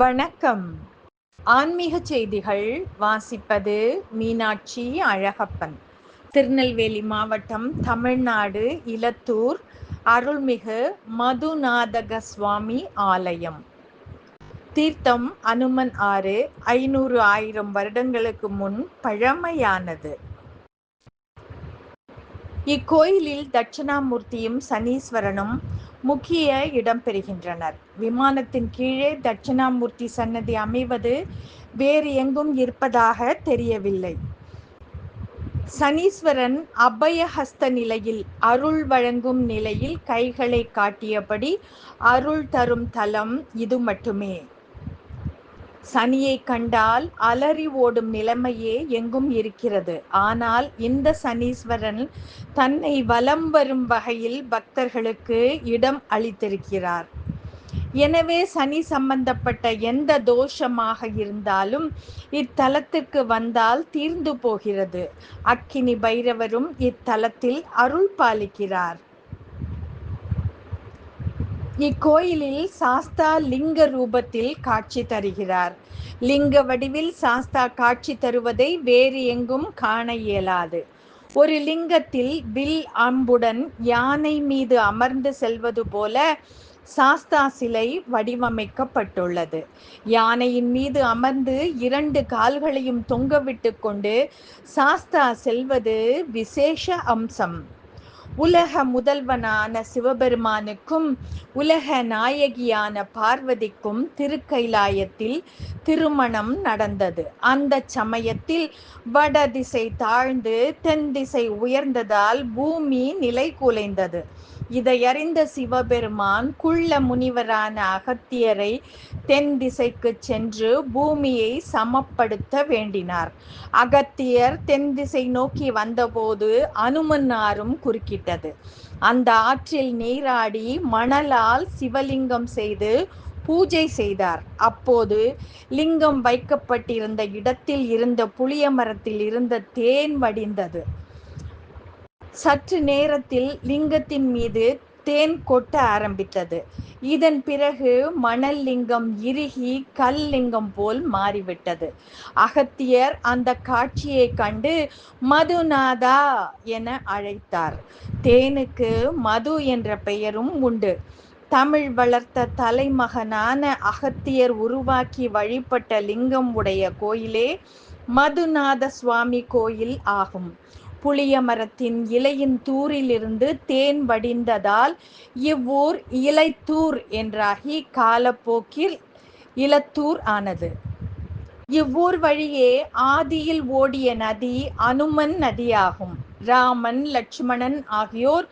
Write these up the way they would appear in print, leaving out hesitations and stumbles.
வணக்கம். ஆன்மீக செய்திகள் வாசிப்பது மீனாட்சி அழகப்பன். திருநெல்வேலி மாவட்டம், தமிழ்நாடு, இலத்தூர் அருள்மிகு மதுநாதக சுவாமி ஆலயம். தீர்த்தம் அனுமன் ஆறு 500,000 வருடங்களுக்கு முன் பழமையானது. இக்கோயிலில் தட்சிணாமூர்த்தியும் சனீஸ்வரனும் முக்கிய இடம் பெறுகின்றனர். விமானத்தின் கீழே தட்சிணாமூர்த்தி சன்னதி அமைவது வேறு எங்கும் இருப்பதாக தெரியவில்லை. சனீஸ்வரன் அபயஹஸ்த நிலையில், அருள் வழங்கும் நிலையில் கைகளை காட்டியபடி அருள் தரும் தலம் இது மட்டுமே. சனியை கண்டால் அலறி ஓடும் நிலைமையே எங்கும் இருக்கிறது. ஆனால் இந்த சனீஸ்வரன் தன்னை வலம் வரும் வகையில் பக்தர்களுக்கு இடம் அளித்திருக்கிறார். எனவே சனி சம்பந்தப்பட்ட எந்த தோஷமாக இருந்தாலும் இத்தலத்திற்கு வந்தால் தீர்ந்து போகிறது. அக்கினி பைரவரும் இத்தலத்தில் அருள் பாலிக்கிறார். இக்கோயிலில் சாஸ்தா லிங்க ரூபத்தில் காட்சி தருகிறார். லிங்க வடிவில் சாஸ்தா காட்சி தருவதை வேறு எங்கும் காண இயலாது. ஒரு லிங்கத்தில் வில் அம்புடன் யானை மீது அமர்ந்து செல்வது போல சாஸ்தா சிலை வடிவமைக்கப்பட்டுள்ளது. யானையின் மீது அமர்ந்து 2 கால்களையும் தொங்கவிட்டு கொண்டு சாஸ்தா செல்வது விசேஷ அம்சம். உலக முதல்வனான சிவபெருமானுக்கும் உலக நாயகியான பார்வதிக்கும் திருக்கைலாயத்தில் திருமணம் நடந்தது. அந்த சமயத்தில் வட திசை தாழ்ந்து தென் திசை உயர்ந்ததால் பூமி நிலை குலைந்தது. இதையறிந்த சிவபெருமான் குள்ள முனிவரான அகத்தியரை தென் திசைக்கு சென்று பூமியை சமப்படுத்த வேண்டினார். அகத்தியர் தென் திசை நோக்கி வந்தபோது அனுமன் ஆறும் குறுக்கிட்டது. அந்த ஆற்றில் நீராடி மணலால் சிவலிங்கம் செய்து பூஜை செய்தார். அப்போது லிங்கம் வைக்கப்பட்டிருந்த இடத்தில் இருந்த புளிய மரத்தில் இருந்த தேன் வடிந்தது. சற்று நேரத்தில் லிங்கத்தின் மீது தேன் கொட்ட ஆரம்பித்தது. இதன் பிறகு மணல் லிங்கம் இறுகி கல் லிங்கம் போல் மாறிவிட்டது. அகத்தியர் அந்த காட்சியை கண்டு மதுநாதா என அழைத்தார். தேனுக்கு மது என்ற பெயரும் உண்டு. தமிழ் வளர்த்த தலைமகனான அகத்தியர் உருவாக்கி வழிபட்ட லிங்கம் உடைய கோயிலே மதுநாத சுவாமி கோயில் ஆகும். புளிய மரத்தின் இலையின் தூரிலிருந்து தேன் வடிந்ததால் இவ்வூர் இலைத்தூர் என்றாகி காலப்போக்கில் இலத்தூர் ஆனது. இவ்வூர் வழியே ஆதியில் ஓடிய நதி அனுமன் நதியாகும். ராமன், லட்சுமணன் ஆகியோர்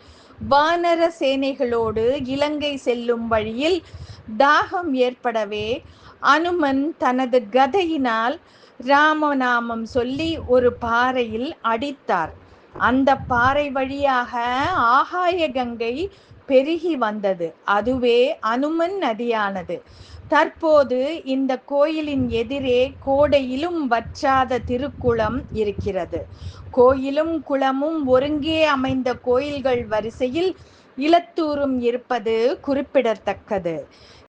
வானர சேனைகளோடு இலங்கை செல்லும் வழியில் தாகம் ஏற்படவே அனுமன் தனது கதையினால் ராமநாமம் சொல்லி ஒரு பாறையில் அடித்தார். அந்த பாறை வழியாக ஆகாய கங்கை பெருகி வந்தது. அதுவே அனுமன் நதியானது. தற்போது இந்த கோயிலின் எதிரே கோடையிலும் வற்றாத திருக்குளம் இருக்கிறது. கோயிலும் குளமும் ஒருங்கே அமைந்த கோயில்கள் வரிசையில் இலத்தூரும் இருப்பது குறிப்பிடத்தக்கது.